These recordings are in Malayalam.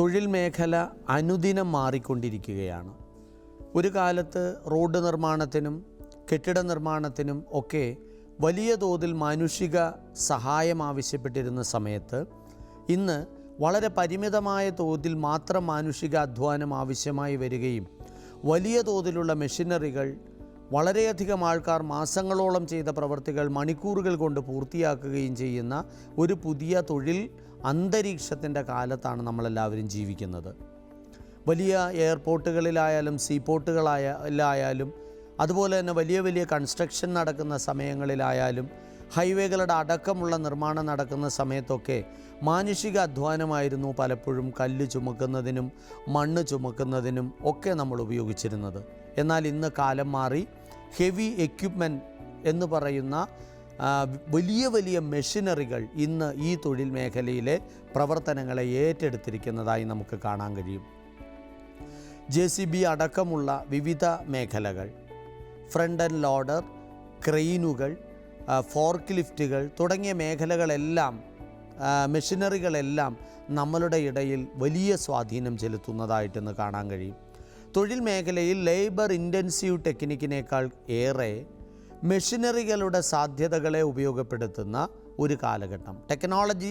തൊഴിൽ മേഖല അനുദിനം മാറിക്കൊണ്ടിരിക്കുകയാണ്. ഒരു കാലത്ത് റോഡ് നിർമ്മാണത്തിനും കെട്ടിട നിർമ്മാണത്തിനും ഒക്കെ വലിയ തോതിൽ മാനുഷിക സഹായം ആവശ്യപ്പെട്ടിരുന്ന സമയത്ത് ഇന്ന് വളരെ പരിമിതമായ തോതിൽ മാത്രം മാനുഷിക അധ്വാനം ആവശ്യമായി വരികയും വലിയ തോതിലുള്ള മെഷീനറികൾ, വളരെയധികം ആൾക്കാർ മാസങ്ങളോളം ചെയ്ത പ്രവൃത്തികൾ മണിക്കൂറുകൾ കൊണ്ട് പൂർത്തിയാക്കുകയും ചെയ്യുന്ന ഒരു പുതിയ തൊഴിൽ അന്തരീക്ഷത്തിൻ്റെ കാലത്താണ് നമ്മളെല്ലാവരും ജീവിക്കുന്നത്. വലിയ എയർപോർട്ടുകളിലായാലും സീപോർട്ടുകളിലായാലും അതുപോലെ തന്നെ വലിയ വലിയ കൺസ്ട്രക്ഷൻ നടക്കുന്ന സമയങ്ങളിലായാലും ഹൈവേകളുടെ അടക്കമുള്ള നിർമ്മാണം നടക്കുന്ന സമയത്തൊക്കെ മാനുഷിക അധ്വാനമായിരുന്നു പലപ്പോഴും കല്ല് ചുമക്കുന്നതിനും മണ്ണ് ചുമക്കുന്നതിനും ഒക്കെ നമ്മൾ ഉപയോഗിച്ചിരുന്നത്. എന്നാൽ ഇന്ന് കാലം മാറി ഹെവി എക്യുപ്മെൻറ്റ് എന്ന് പറയുന്ന വലിയ വലിയ മെഷീനറികൾ ഇന്ന് ഈ തൊഴിൽ മേഖലയിലെ പ്രവർത്തനങ്ങളെ ഏറ്റെടുത്തിരിക്കുന്നതായി നമുക്ക് കാണാൻ കഴിയും. JCB അടക്കമുള്ള വിവിധ മേഖലകൾ, ഫ്രണ്ട് ആൻഡ് ലോഡർ, ക്രെയിനുകൾ, ഫോർക്ക് ലിഫ്റ്റുകൾ തുടങ്ങിയ മേഖലകളെല്ലാം, മെഷീനറികളെല്ലാം നമ്മളുടെ ഇടയിൽ വലിയ സ്വാധീനം ചെലുത്തുന്നതായിട്ടെന്ന് കാണാൻ കഴിയും. തൊഴിൽ മേഖലയിൽ ലേബർ ഇൻറ്റൻസീവ് ടെക്നിക്കിനേക്കാൾ ഏറെ മെഷീനറികളുടെ സാധ്യതകളെ ഉപയോഗപ്പെടുത്തുന്ന ഒരു കാലഘട്ടം, ടെക്നോളജി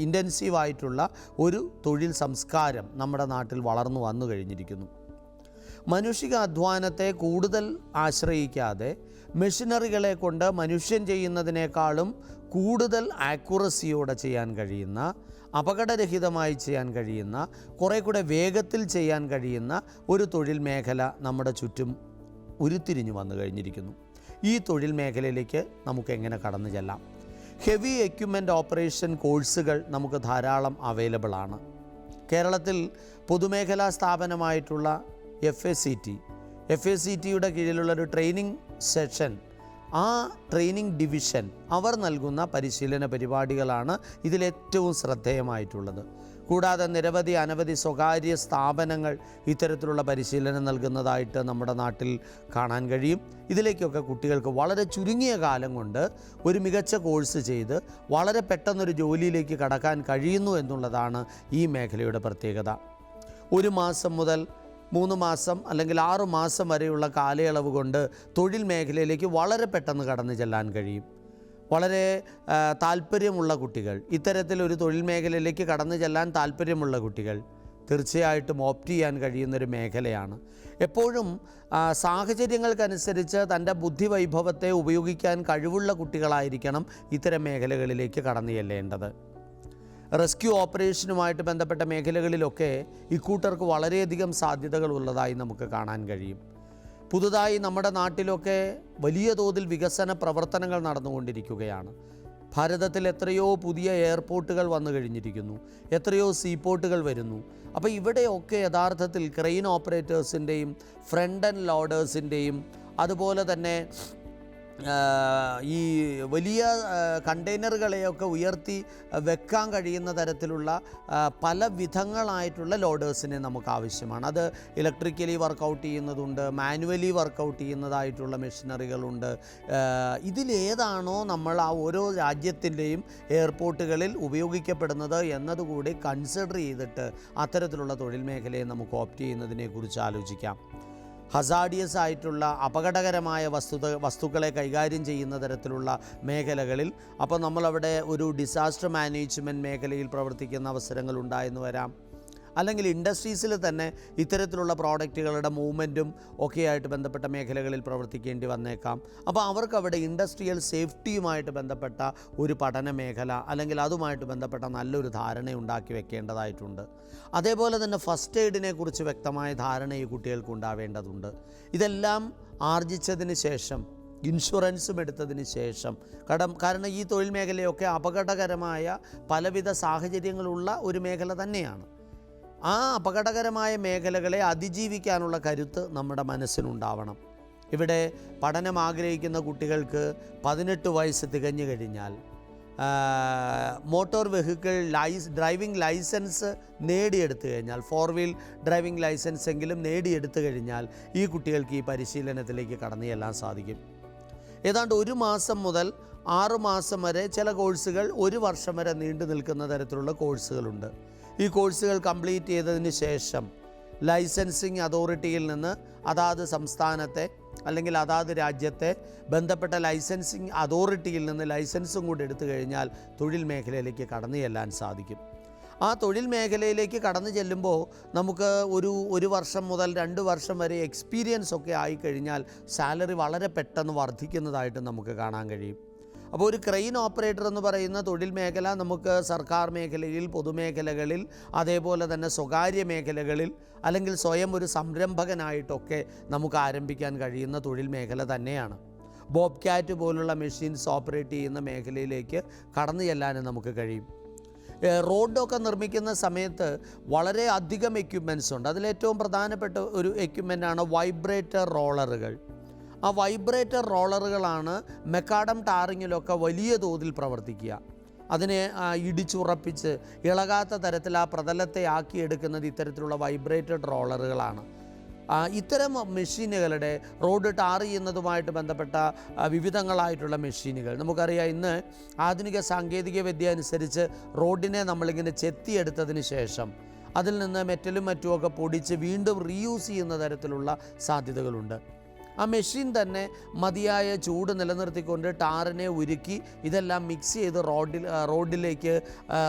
ഇൻറ്റൻസീവായിട്ടുള്ള ഒരു തൊഴിൽ സംസ്കാരം നമ്മുടെ നാട്ടിൽ വളർന്നു വന്നു കഴിഞ്ഞിരിക്കുന്നു. മനുഷിക അധ്വാനത്തെ കൂടുതൽ ആശ്രയിക്കാതെ മെഷീനറികളെ കൊണ്ട് മനുഷ്യൻ ചെയ്യുന്നതിനേക്കാളും കൂടുതൽ ആക്യുറസിയോടെ ചെയ്യാൻ കഴിയുന്ന, അപകടരഹിതമായി ചെയ്യാൻ കഴിയുന്ന, കുറേ കൂടെ വേഗത്തിൽ ചെയ്യാൻ കഴിയുന്ന ഒരു തൊഴിൽ മേഖല നമ്മുടെ ചുറ്റും ഉരുത്തിരിഞ്ഞു വന്നു കഴിഞ്ഞിരിക്കുന്നു. ഈ തൊഴിൽ മേഖലയിലേക്ക് നമുക്ക് എങ്ങനെ കടന്നു ചെല്ലാം? ഹെവി എക്യുപ്മെൻ്റ് ഓപ്പറേഷൻ കോഴ്സുകൾ നമുക്ക് ധാരാളം അവൈലബിൾ ആണ്. കേരളത്തിൽ പൊതുമേഖലാ സ്ഥാപനമായിട്ടുള്ള FACTയുടെ കീഴിലുള്ളൊരു ട്രെയിനിങ് സെഷൻ, ആ ട്രെയിനിങ് ഡിവിഷൻ അവർ നൽകുന്ന പരിശീലന പരിപാടികളാണ് ഇതിലേറ്റവും ശ്രദ്ധേയമായിട്ടുള്ളത്. കൂടാതെ അനവധി സ്വകാര്യ സ്ഥാപനങ്ങൾ ഇത്തരത്തിലുള്ള പരിശീലനം നൽകുന്നതായിട്ട് നമ്മുടെ നാട്ടിൽ കാണാൻ കഴിയും. ഇതിലേക്കൊക്കെ കുട്ടികൾക്ക് വളരെ ചുരുങ്ങിയ കാലം കൊണ്ട് ഒരു മികച്ച കോഴ്സ് ചെയ്ത് വളരെ പെട്ടെന്നൊരു ജോലിയിലേക്ക് കടക്കാൻ കഴിയുന്നു എന്നുള്ളതാണ് ഈ മേഖലയുടെ പ്രത്യേകത. 1 മാസം മുതൽ 3 മാസം അല്ലെങ്കിൽ 6 മാസം വരെയുള്ള കാലയളവ് കൊണ്ട് തൊഴിൽ മേഖലയിലേക്ക് വളരെ പെട്ടെന്ന് കടന്നു ചെല്ലാൻ കഴിയും. വളരെ താല്പര്യമുള്ള കുട്ടികൾ, ഇത്തരത്തിലൊരു തൊഴിൽ മേഖലയിലേക്ക് കടന്നു ചെല്ലാൻ താല്പര്യമുള്ള കുട്ടികൾ തീർച്ചയായിട്ടും ഓപ്റ്റ് ചെയ്യാൻ കഴിയുന്നൊരു മേഖലയാണ്. എപ്പോഴും സാഹചര്യങ്ങൾക്കനുസരിച്ച് തൻ്റെ ബുദ്ധിവൈഭവത്തെ ഉപയോഗിക്കാൻ കഴിവുള്ള കുട്ടികളായിരിക്കണം ഇത്തരം മേഖലകളിലേക്ക് കടന്നു ചെല്ലേണ്ടത്. റെസ്ക്യൂ ഓപ്പറേഷനുമായിട്ട് ബന്ധപ്പെട്ട മേഖലകളിലൊക്കെ ഇക്കൂട്ടർക്ക് വളരെയധികം സാധ്യതകൾ ഉള്ളതായി നമുക്ക് കാണാൻ കഴിയും. പുതുതായി നമ്മുടെ നാട്ടിലൊക്കെ വലിയ തോതിൽ വികസന പ്രവർത്തനങ്ങൾ നടന്നുകൊണ്ടിരിക്കുകയാണ്. ഭാരതത്തിൽ എത്രയോ പുതിയ എയർപോർട്ടുകൾ വന്നു കഴിഞ്ഞിരിക്കുന്നു, എത്രയോ സീപോർട്ടുകൾ വരുന്നു. അപ്പോൾ ഇവിടെയൊക്കെ യഥാർത്ഥത്തിൽ ക്രെയിൻ ഓപ്പറേറ്റേഴ്സിൻ്റെയും ഫ്രണ്ട് ആൻഡ് ലോഡേഴ്സിൻ്റെയും അതുപോലെ തന്നെ ഈ വലിയ കണ്ടെയ്നറുകളെയൊക്കെ ഉയർത്തി വെക്കാൻ കഴിയുന്ന തരത്തിലുള്ള പല വിധങ്ങളായിട്ടുള്ള ലോഡേഴ്സിനെ നമുക്ക് ആവശ്യമാണ്. അത് ഇലക്ട്രിക്കലി വർക്കൗട്ട് ചെയ്യുന്നതുണ്ട്, മാനുവലി വർക്കൗട്ട് ചെയ്യുന്നതായിട്ടുള്ള മെഷീനറികളുണ്ട്. ഇതിലേതാണോ നമ്മൾ ആ ഓരോ രാജ്യത്തിൻ്റെയും എയർപോർട്ടുകളിൽ ഉപയോഗിക്കപ്പെടുന്നത് എന്നതുകൂടി കൺസിഡർ ചെയ്തിട്ട് അത്തരത്തിലുള്ള തൊഴിൽ മേഖലയെ നമുക്ക് ഓപ്റ്റ് ചെയ്യുന്നതിനെക്കുറിച്ച് ആലോചിക്കാം. ഹസാഡിയസ് ആയിട്ടുള്ള അപകടകരമായ വസ്തുക്കളെ കൈകാര്യം ചെയ്യുന്ന തരത്തിലുള്ള മേഖലകളിൽ, അപ്പോൾ നമ്മളവിടെ ഒരു ഡിസാസ്റ്റർ മാനേജ്മെൻറ്റ് മേഖലയിൽ പ്രവർത്തിക്കുന്ന അവസരങ്ങൾ ഉണ്ടായെന്ന് വരാം. അല്ലെങ്കിൽ ഇൻഡസ്ട്രീസിൽ തന്നെ ഇത്തരത്തിലുള്ള പ്രോഡക്റ്റുകളുടെ മൂവ്മെൻറ്റും ഒക്കെയായിട്ട് ബന്ധപ്പെട്ട മേഖലകളിൽ പ്രവർത്തിക്കേണ്ടി വന്നേക്കാം. അപ്പോൾ അവർക്കവിടെ ഇൻഡസ്ട്രിയൽ സേഫ്റ്റിയുമായിട്ട് ബന്ധപ്പെട്ട ഒരു പഠന മേഖല അല്ലെങ്കിൽ അതുമായിട്ട് ബന്ധപ്പെട്ട നല്ലൊരു ധാരണ ഉണ്ടാക്കി വെക്കേണ്ടതായിട്ടുണ്ട്. അതേപോലെ തന്നെ ഫസ്റ്റ് എയ്ഡിനെ കുറിച്ച് വ്യക്തമായ ധാരണ ഈ കുട്ടികൾക്ക് ഉണ്ടാവേണ്ടതുണ്ട്. ഇതെല്ലാം ആർജിച്ചതിന് ശേഷം, ഇൻഷുറൻസും എടുത്തതിന് ശേഷം, കാരണം ഈ തൊഴിൽ മേഖലയൊക്കെ അപകടകരമായ പലവിധ സാഹചര്യങ്ങളുള്ള ഒരു മേഖല തന്നെയാണ്. ആ അപകടകരമായ മേഖലകളെ അതിജീവിക്കാനുള്ള കരുത്ത് നമ്മുടെ മനസ്സിനുണ്ടാവണം. ഇവിടെ പഠനം ആഗ്രഹിക്കുന്ന കുട്ടികൾക്ക് 18 വയസ്സ് തികഞ്ഞു കഴിഞ്ഞാൽ മോട്ടോർ വെഹിക്കിൾ ഡ്രൈവിംഗ് ലൈസൻസ് നേടിയെടുത്തു കഴിഞ്ഞാൽ, 4 വീൽ ഡ്രൈവിംഗ് ലൈസൻസ് എങ്കിലും നേടിയെടുത്തു കഴിഞ്ഞാൽ ഈ കുട്ടികൾക്ക് ഈ പരിശീലനത്തിലേക്ക് കടന്നു ചെല്ലാൻ സാധിക്കും. ഏതാണ്ട് 1 മാസം മുതൽ 6 മാസം വരെ ചില കോഴ്സുകൾ 1 വർഷം വരെ നീണ്ടു നിൽക്കുന്ന തരത്തിലുള്ള കോഴ്സുകളുണ്ട്. ഈ കോഴ്സുകൾ കംപ്ലീറ്റ് ചെയ്തതിന് ശേഷം ലൈസൻസിങ് അതോറിറ്റിയിൽ നിന്ന് അതാത് സംസ്ഥാനത്തെ അല്ലെങ്കിൽ അതാത് രാജ്യത്തെ ബന്ധപ്പെട്ട ലൈസൻസിങ് അതോറിറ്റിയിൽ നിന്ന് ലൈസൻസും കൂടി എടുത്തു കഴിഞ്ഞാൽ തൊഴിൽ മേഖലയിലേക്ക് കടന്നു ചെല്ലാൻ സാധിക്കും. ആ തൊഴിൽ മേഖലയിലേക്ക് കടന്നു ചെല്ലുമ്പോൾ നമുക്ക് ഒരു വർഷം മുതൽ 2 വർഷം വരെ എക്സ്പീരിയൻസ് ഒക്കെ ആയിക്കഴിഞ്ഞാൽ സാലറി വളരെ പെട്ടെന്ന് വർദ്ധിക്കുന്നതായിട്ട് നമുക്ക് കാണാൻ കഴിയും. അപ്പോൾ ഒരു ക്രെയിൻ ഓപ്പറേറ്റർ എന്ന് പറയുന്ന തൊഴിൽ മേഖല നമുക്ക് സർക്കാർ മേഖലയിൽ, പൊതുമേഖലകളിൽ, അതേപോലെ തന്നെ സ്വകാര്യ മേഖലകളിൽ അല്ലെങ്കിൽ സ്വയം ഒരു സംരംഭകനായിട്ടൊക്കെ നമുക്ക് ആരംഭിക്കാൻ കഴിയുന്ന തൊഴിൽ മേഖല തന്നെയാണ്. ബോബ് ക്യാറ്റ് പോലുള്ള മെഷീൻസ് ഓപ്പറേറ്റ് ചെയ്യുന്ന മേഖലയിലേക്ക് കടന്നു ചെല്ലാനും നമുക്ക് കഴിയും. റോഡൊക്കെ നിർമ്മിക്കുന്ന സമയത്ത് വളരെ അധികം എക്യുപ്മെൻറ്റ്സ് ഉണ്ട്. അതിലേറ്റവും പ്രധാനപ്പെട്ട ഒരു എക്യുപ്മെൻ്റാണ് വൈബ്രേറ്റർ റോളറുകൾ. ആ വൈബ്രേറ്റർ റോളറുകളാണ് മെക്കാഡം ടാറിങ്ങിലൊക്കെ വലിയ തോതിൽ പ്രവർത്തിക്കുക. അതിനെ ഇടിച്ചുറപ്പിച്ച് ഇളകാത്ത തരത്തിൽ ആ പ്രതലത്തെ ആക്കിയെടുക്കുന്നത് ഇത്തരത്തിലുള്ള വൈബ്രേറ്റഡ് റോളറുകളാണ്. ഇത്തരം മെഷീനുകളുടെ റോഡ് ടാർ ചെയ്യുന്നതുമായിട്ട് ബന്ധപ്പെട്ട വിവിധങ്ങളായിട്ടുള്ള മെഷീനുകൾ നമുക്കറിയാം. ഇന്ന് ആധുനിക സാങ്കേതിക വിദ്യ അനുസരിച്ച് റോഡിനെ നമ്മളിങ്ങനെ ചെത്തിയെടുത്തതിന് ശേഷം അതിൽ നിന്ന് മെറ്റലും മറ്റുമൊക്കെ പൊടിച്ച് വീണ്ടും റീയൂസ് ചെയ്യുന്ന തരത്തിലുള്ള സാധ്യതകളുണ്ട്. ആ മെഷീൻ തന്നെ മതിയായ ചൂട് നിലനിർത്തിക്കൊണ്ട് ടാറിനെ ഉരുക്കി ഇതെല്ലാം മിക്സ് ചെയ്ത്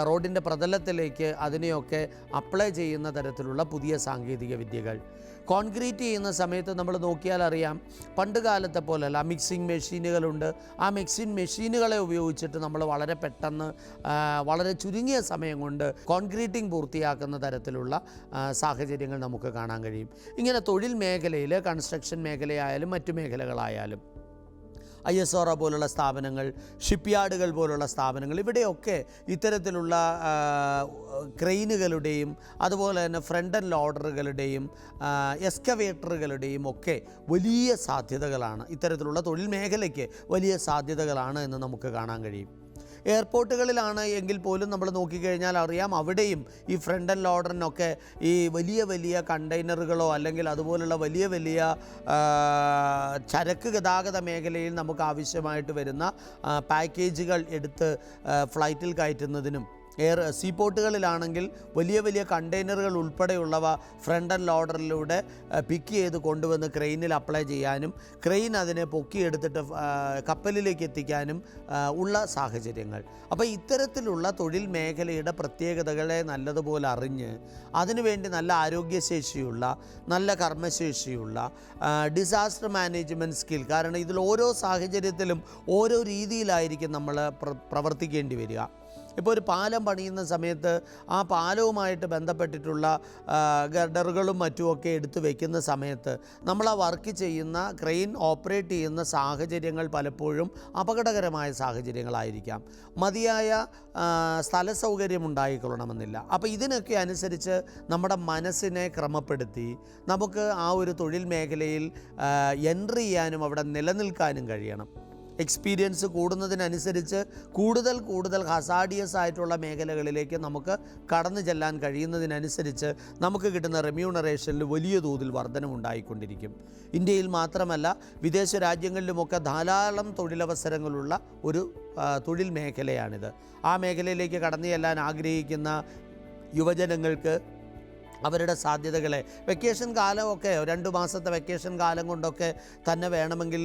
റോഡിൻ്റെ പ്രതലത്തിലേക്ക് അതിനെയൊക്കെ അപ്ലൈ ചെയ്യുന്ന തരത്തിലുള്ള പുതിയ സാങ്കേതിക വിദ്യകൾ. കോൺക്രീറ്റ് ചെയ്യുന്ന സമയത്ത് നമ്മൾ നോക്കിയാൽ അറിയാം, പണ്ട് കാലത്തെ പോലെയല്ല, മിക്സിംഗ് മെഷീനുകളുണ്ട്. ആ മിക്സിംഗ് മെഷീനുകളെ ഉപയോഗിച്ചിട്ട് നമ്മൾ വളരെ പെട്ടെന്ന് വളരെ ചുരുങ്ങിയ സമയം കൊണ്ട് കോൺക്രീറ്റിംഗ് പൂർത്തിയാക്കുന്ന തരത്തിലുള്ള സാഹചര്യങ്ങൾ നമുക്ക് കാണാൻ കഴിയും. ഇങ്ങനെ തൊഴിൽ മേഖലയിൽ, കൺസ്ട്രക്ഷൻ മേഖലയായാലും മറ്റു മേഖലകളായാലും, ISRO പോലുള്ള സ്ഥാപനങ്ങൾ, ഷിപ്പ്യാർഡുകൾ പോലുള്ള സ്ഥാപനങ്ങൾ, ഇവിടെയൊക്കെ ഇത്തരത്തിലുള്ള ക്രെയിനുകളുടെയും അതുപോലെ തന്നെ ഫ്രണ്ട് ആൻഡ് ലോഡറുകളുടെയും എക്സ്കവേറ്ററുകളുടെയും ഒക്കെ വലിയ സാധ്യതകളാണ്. ഇത്തരത്തിലുള്ള തൊഴിൽ മേഖലയ്ക്ക് വലിയ സാധ്യതകളാണ് എന്ന് നമുക്ക് കാണാൻ കഴിയും. എയർപോർട്ടുകളിലാണ് എങ്കിൽ പോലും നമ്മൾ നോക്കിക്കഴിഞ്ഞാൽ അറിയാം, അവിടെയും ഈ ഫ്രണ്ട് ആൻഡ് ലോഡറിനൊക്കെ ഈ വലിയ വലിയ കണ്ടെയ്നറുകളോ അല്ലെങ്കിൽ അതുപോലുള്ള വലിയ വലിയ ചരക്ക് ഗതാഗത മേഖലയിൽ നമുക്ക് ആവശ്യമായിട്ട് വരുന്ന പാക്കേജുകൾ എടുത്ത് ഫ്ലൈറ്റിൽ കയറ്റുന്നതിനും, സീപോർട്ടുകളിലാണെങ്കിൽ വലിയ വലിയ കണ്ടെയ്നറുകൾ ഉൾപ്പെടെയുള്ളവ ഫ്രണ്ട് ആൻഡ് ലോഡറിലൂടെ പിക്ക് ചെയ്ത് കൊണ്ടുവന്ന് ക്രെയിനിൽ അപ്ലൈ ചെയ്യാനും ക്രെയിൻ അതിനെ പൊക്കിയെടുത്തിട്ട് കപ്പലിലേക്ക് എത്തിക്കാനും ഉള്ള സാഹചര്യങ്ങൾ. അപ്പോൾ ഇത്തരത്തിലുള്ള തൊഴിൽ മേഖലയുടെ പ്രത്യേകതകളെ നല്ലതുപോലെ അറിഞ്ഞ് അതിനുവേണ്ടി നല്ല ആരോഗ്യശേഷിയുള്ള, നല്ല കർമ്മശേഷിയുള്ള, ഡിസാസ്റ്റർ മാനേജ്മെൻറ്റ് സ്കിൽ, കാരണം ഇതിൽ ഓരോ സാഹചര്യത്തിലും ഓരോ രീതിയിലായിരിക്കും നമ്മൾ പ്രവർത്തിക്കേണ്ടി വരിക. ഇപ്പോൾ ഒരു പാലം പണിയുന്ന സമയത്ത് ആ പാലവുമായിട്ട് ബന്ധപ്പെട്ടിട്ടുള്ള ഗർഡറുകളും മറ്റുമൊക്കെ എടുത്ത് വയ്ക്കുന്ന സമയത്ത് നമ്മൾ ആ വർക്ക് ചെയ്യുന്ന ക്രെയിൻ ഓപ്പറേറ്റ് ചെയ്യുന്ന സാഹചര്യങ്ങൾ പലപ്പോഴും അപകടകരമായ സാഹചര്യങ്ങളായിരിക്കാം. മതിയായ സ്ഥല സൗകര്യം ഉണ്ടായിക്കൊള്ളണമെന്നില്ല. അപ്പോൾ ഇതിനൊക്കെ അനുസരിച്ച് നമ്മുടെ മനസ്സിനെ ക്രമപ്പെടുത്തി നമുക്ക് ആ ഒരു തൊഴിൽ മേഖലയിൽ എൻട്രി ചെയ്യാനും അവിടെ നിലനിൽക്കാനും കഴിയണം. എക്സ്പീരിയൻസ് കൂടുന്നതിനനുസരിച്ച് കൂടുതൽ ഹസാഡിയസ് ആയിട്ടുള്ള മേഖലകളിലേക്ക് നമുക്ക് കടന്നു ചെല്ലാൻ കഴിയുന്നതിനനുസരിച്ച് നമുക്ക് കിട്ടുന്ന റെമ്യൂണറേഷനിൽ വലിയ തോതിൽ വർധനമുണ്ടായിക്കൊണ്ടിരിക്കും. ഇന്ത്യയിൽ മാത്രമല്ല, വിദേശ രാജ്യങ്ങളിലുമൊക്കെ ധാരാളം തൊഴിലവസരങ്ങളുള്ള ഒരു തൊഴിൽ മേഖലയാണിത്. ആ മേഖലയിലേക്ക് കടന്നു ചെല്ലാൻ ആഗ്രഹിക്കുന്ന യുവജനങ്ങൾക്ക് അവരുടെ സാധ്യതകളെ, വെക്കേഷൻ കാലമൊക്കെ 2 മാസത്തെ വെക്കേഷൻ കാലം കൊണ്ടൊക്കെ തന്നെ വേണമെങ്കിൽ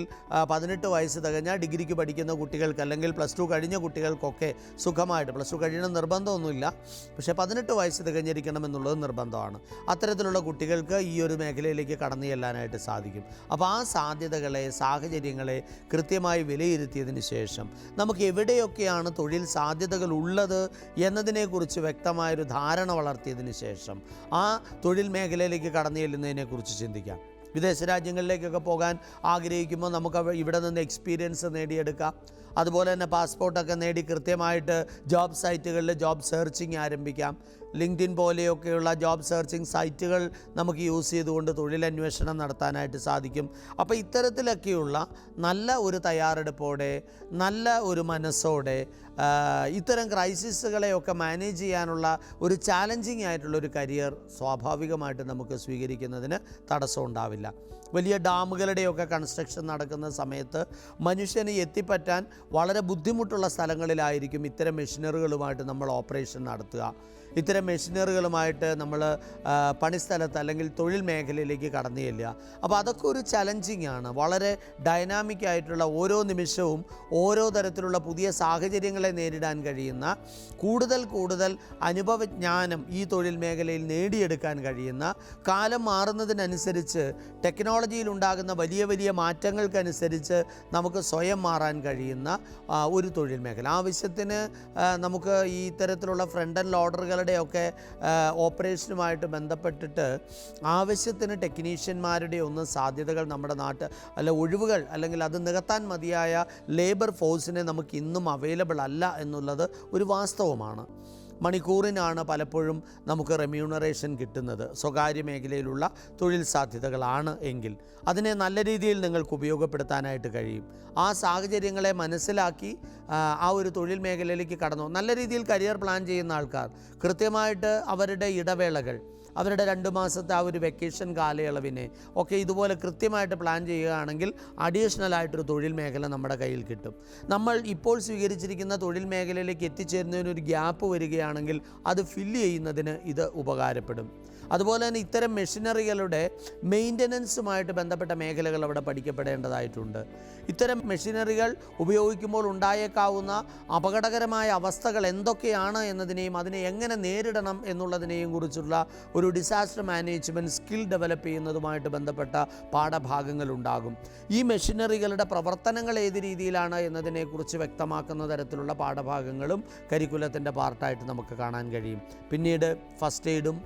18 വയസ്സ് തികഞ്ഞാൽ ഡിഗ്രിക്ക് പഠിക്കുന്ന കുട്ടികൾക്ക് അല്ലെങ്കിൽ +2 കഴിഞ്ഞ കുട്ടികൾക്കൊക്കെ സുഖമായിട്ട്, +2 കഴിയണം നിർബന്ധമൊന്നുമില്ല, പക്ഷേ 18 വയസ്സ് തികഞ്ഞിരിക്കണമെന്നുള്ളത് നിർബന്ധമാണ്. അത്തരത്തിലുള്ള കുട്ടികൾക്ക് ഈ ഒരു മേഖലയിലേക്ക് കടന്നു ചെല്ലാനായിട്ട് സാധിക്കും. അപ്പോൾ ആ സാധ്യതകളെ, സാഹചര്യങ്ങളെ കൃത്യമായി വിലയിരുത്തിയതിന് ശേഷം നമുക്ക് എവിടെയൊക്കെയാണ് തൊഴിൽ സാധ്യതകൾ ഉള്ളത് എന്നതിനെക്കുറിച്ച് വ്യക്തമായൊരു ധാരണ വളർത്തിയതിന് ശേഷം ആ തൊഴിൽ മേഖലയിലേക്ക് കടന്നു ചെല്ലുന്നതിനെക്കുറിച്ച് ചിന്തിക്കാം. വിദേശ രാജ്യങ്ങളിലേക്കൊക്കെ പോകാൻ ആഗ്രഹിക്കുമ്പോൾ നമുക്ക് ഇവിടെ നിന്ന് എക്സ്പീരിയൻസ് നേടിയെടുക്കാം. അതുപോലെ തന്നെ പാസ്പോർട്ടൊക്കെ നേടി കൃത്യമായിട്ട് ജോബ് സൈറ്റുകളിൽ ജോബ് സെർച്ചിങ് ആരംഭിക്കാം. ലിങ്ക്ഡിൻ പോലെയൊക്കെയുള്ള ജോബ് സെർച്ചിങ് സൈറ്റുകൾ നമുക്ക് യൂസ് ചെയ്തുകൊണ്ട് തൊഴിലന്വേഷണം നടത്താനായിട്ട് സാധിക്കും. അപ്പോൾ ഇത്തരത്തിലൊക്കെയുള്ള നല്ല ഒരു തയ്യാറെടുപ്പോടെ, നല്ല ഒരു മനസ്സോടെ ഇത്തരം ക്രൈസിസുകളെയൊക്കെ മാനേജ് ചെയ്യാനുള്ള ഒരു ചാലഞ്ചിങ് ആയിട്ടുള്ളൊരു കരിയർ സ്വാഭാവികമായിട്ട് നമുക്ക് സ്വീകരിക്കുന്നതിന് തടസ്സമുണ്ടാവില്ല. വലിയ ഡാമുകളുടെയൊക്കെ കൺസ്ട്രക്ഷൻ നടക്കുന്ന സമയത്ത് മനുഷ്യന് എത്തിപ്പറ്റാൻ വളരെ ബുദ്ധിമുട്ടുള്ള സ്ഥലങ്ങളിലായിരിക്കും ഇത്തരം മെഷീനറികളുമായിട്ട് നമ്മൾ ഓപ്പറേഷൻ നടത്തുക. ഇത്തരം മെഷീനറികളുമായിട്ട് നമ്മൾ പണിസ്ഥലത്ത് അല്ലെങ്കിൽ തൊഴിൽ മേഖലയിലേക്ക് കടന്നു ചെല്ലുക. അപ്പോൾ അതൊക്കെ ഒരു ചലഞ്ചിങ് ആണ്. വളരെ ഡൈനാമിക് ആയിട്ടുള്ള ഓരോ നിമിഷവും ഓരോ തരത്തിലുള്ള പുതിയ സാഹചര്യങ്ങളെ നേരിടാൻ കഴിയുന്ന കൂടുതൽ അനുഭവജ്ഞാനം ഈ തൊഴിൽ മേഖലയിൽ നേടിയെടുക്കാൻ കഴിയുന്ന, കാലം മാറുന്നതിനനുസരിച്ച് ടെക്നോളജിയിൽ ഉണ്ടാകുന്ന വലിയ മാറ്റങ്ങൾക്കനുസരിച്ച് നമുക്ക് സ്വയം മാറാൻ കഴിയുന്ന ഒരു തൊഴിൽ മേഖല. ആവശ്യത്തിന് നമുക്ക് ഈ ഇത്തരത്തിലുള്ള ഫ്രണ്ട് ആൻഡ് ലോഡറുകളുടെയൊക്കെ ഓപ്പറേഷനുമായിട്ട് ബന്ധപ്പെട്ടിട്ട് ആവശ്യത്തിന് ടെക്നീഷ്യന്മാരുടെ ഒന്നും സാധ്യതകൾ നമ്മുടെ ഒഴിവുകൾ അല്ലെങ്കിൽ അത് നികത്താൻ മതിയായ ലേബർ ഫോഴ്സിനെ നമുക്ക് ഇന്നും അവൈലബിൾ അല്ല എന്നുള്ളത് ഒരു വാസ്തവമാണ്. മണിക്കൂറിനാണ് പലപ്പോഴും നമുക്ക് റെമ്യൂണറേഷൻ കിട്ടുന്നത്. സ്വകാര്യ മേഖലയിലുള്ള തൊഴിൽ സാധ്യതകളാണ് എങ്കിൽ അതിനെ നല്ല രീതിയിൽ നിങ്ങൾക്ക് ഉപയോഗപ്പെടുത്താനായിട്ട് കഴിയും. ആ സാഹചര്യങ്ങളെ മനസ്സിലാക്കി ആ ഒരു തൊഴിൽ മേഖലയിലേക്ക് കടന്നു നല്ല രീതിയിൽ കരിയർ പ്ലാൻ ചെയ്യുന്ന ആൾക്കാർ കൃത്യമായിട്ട് അവരുടെ ഇടവേളകൾ, അവരുടെ 2 മാസത്തെ ആ ഒരു വെക്കേഷൻ കാലയളവിനെ ഒക്കെ ഇതുപോലെ കൃത്യമായിട്ട് പ്ലാൻ ചെയ്യുകയാണെങ്കിൽ അഡീഷണലായിട്ടൊരു തൊഴിൽ മേഖല നമ്മുടെ കയ്യിൽ കിട്ടും. നമ്മൾ ഇപ്പോൾ സ്വീകരിച്ചിരിക്കുന്ന തൊഴിൽ മേഖലയിലേക്ക് എത്തിച്ചേരുന്നതിനൊരു ഗ്യാപ്പ് വരികയാണെങ്കിൽ അത് ഫില്ല് ചെയ്യുന്നതിന് ഇത് ഉപകാരപ്പെടും. അതുപോലെ തന്നെ ഇത്തരം മെഷീനറികളുടെ മെയിൻ്റനൻസുമായിട്ട് ബന്ധപ്പെട്ട മേഖലകൾ അവിടെ പഠിക്കപ്പെടേണ്ടതായിട്ടുണ്ട്. ഇത്തരം മെഷീനറികൾ ഉപയോഗിക്കുമ്പോൾ ഉണ്ടായേക്കാവുന്ന അപകടകരമായ അവസ്ഥകൾ എന്തൊക്കെയാണ് എന്നതിനെയും അതിനെ എങ്ങനെ നേരിടണം എന്നുള്ളതിനെയും കുറിച്ചുള്ള ഒരു ഡിസാസ്റ്റർ മാനേജ്മെൻറ്റ് സ്കിൽ ഡെവലപ്പ് ചെയ്യുന്നതുമായിട്ട് ബന്ധപ്പെട്ട പാഠഭാഗങ്ങളുണ്ടാകും. ഈ മെഷീനറികളുടെ പ്രവർത്തനങ്ങൾ ഏത് രീതിയിലാണ് എന്നതിനെക്കുറിച്ച് വ്യക്തമാക്കുന്ന തരത്തിലുള്ള പാഠഭാഗങ്ങളും കരിക്കുലത്തിൻ്റെ പാർട്ടായിട്ട് നമുക്ക് കാണാൻ കഴിയും. പിന്നീട് ഫസ്റ്റ് എയ്ഡും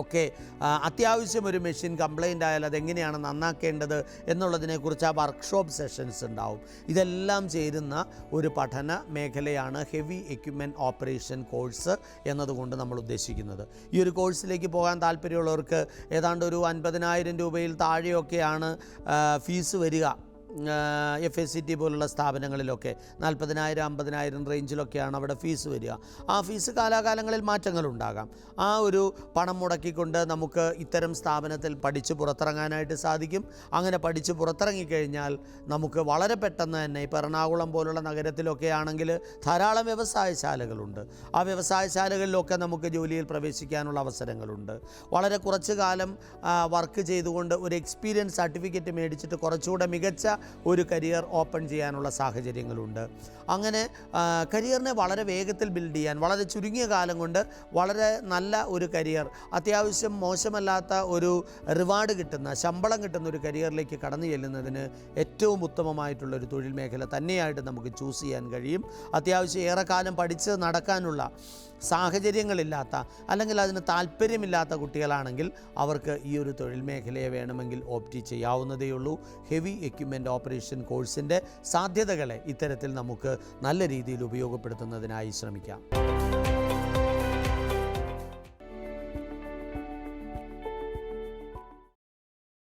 ഒക്കെ അത്യാവശ്യം ഒരു മെഷീൻ കംപ്ലൈൻ്റ് ആയാൽ അതെങ്ങനെയാണ് നന്നാക്കേണ്ടത് എന്നുള്ളതിനെക്കുറിച്ച് ആ വർക്ക്ഷോപ്പ് സെഷൻസ് ഉണ്ടാവും. ഇതെല്ലാം ചേരുന്ന ഒരു പഠന മേഖലയാണ് ഹെവി എക്യുപ്മെൻറ്റ് ഓപ്പറേഷൻ കോഴ്സ് എന്നതുകൊണ്ട് നമ്മൾ ഉദ്ദേശിക്കുന്നത്. ഈ ഒരു കോഴ്സിലേക്ക് പോകാൻ താല്പര്യമുള്ളവർക്ക് ഏതാണ്ട് ഒരു 50,000 രൂപയിൽ താഴെയൊക്കെയാണ് ഫീസ് വരിക. FACT പോലുള്ള സ്ഥാപനങ്ങളിലൊക്കെ 40,000 50,000 റേഞ്ചിലൊക്കെയാണ് അവിടെ ഫീസ് വരിക. ആ ഫീസ് കാലാകാലങ്ങളിൽ മാറ്റങ്ങളുണ്ടാകാം. ആ ഒരു പണം മുടക്കിക്കൊണ്ട് നമുക്ക് ഇത്തരം സ്ഥാപനത്തിൽ പഠിച്ച് പുറത്തിറങ്ങാനായിട്ട് സാധിക്കും. അങ്ങനെ പഠിച്ച് പുറത്തിറങ്ങിക്കഴിഞ്ഞാൽ നമുക്ക് വളരെ പെട്ടെന്ന് തന്നെ ഇപ്പോൾ എറണാകുളം പോലുള്ള നഗരത്തിലൊക്കെ ആണെങ്കിൽ ധാരാളം വ്യവസായശാലകളുണ്ട്. ആ വ്യവസായശാലകളിലൊക്കെ നമുക്ക് ജോലിയിൽ പ്രവേശിക്കാനുള്ള അവസരങ്ങളുണ്ട്. വളരെ കുറച്ച് കാലം വർക്ക് ചെയ്തുകൊണ്ട് ഒരു എക്സ്പീരിയൻസ് സർട്ടിഫിക്കറ്റ് മേടിച്ചിട്ട് കുറച്ചുകൂടെ മികച്ച ഒരു കരിയർ ഓപ്പൺ ചെയ്യാനുള്ള സാഹചര്യങ്ങളുണ്ട്. അങ്ങനെ കരിയറിനെ വളരെ വേഗത്തിൽ ബിൽഡ് ചെയ്യാൻ വളരെ ചുരുങ്ങിയ കാലം കൊണ്ട് വളരെ നല്ല ഒരു കരിയർ, അത്യാവശ്യം മോശമല്ലാത്ത ഒരു റിവാർഡ് കിട്ടുന്ന, ശമ്പളം കിട്ടുന്ന ഒരു കരിയറിലേക്ക് കടന്നു ചെല്ലുന്നതിന് ഏറ്റവും ഉത്തമമായിട്ടുള്ളൊരു തൊഴിൽ മേഖല തന്നെയായിട്ട് നമുക്ക് ചൂസ് ചെയ്യാൻ കഴിയും. അത്യാവശ്യം ഏറെക്കാലം പഠിച്ച് നടക്കാനുള്ള സാഹചര്യങ്ങളില്ലാത്ത അല്ലെങ്കിൽ അതിന് താല്പര്യമില്ലാത്ത കുട്ടികളാണെങ്കിൽ അവർക്ക് ഈ ഒരു തൊഴിൽ മേഖലയെ വേണമെങ്കിൽ ഓപ്റ്റ് ചെയ്യാവുന്നതേയുള്ളൂ. ഹെവി എക്യുപ്മെൻറ്റ് ഓപ്പറേഷൻ കോഴ്സിൻ്റെ സാധ്യതകളെ ഇത്തരത്തിൽ നമുക്ക് നല്ല രീതിയിൽ ഉപയോഗപ്പെടുത്തുന്നതിനായി ശ്രമിക്കാം.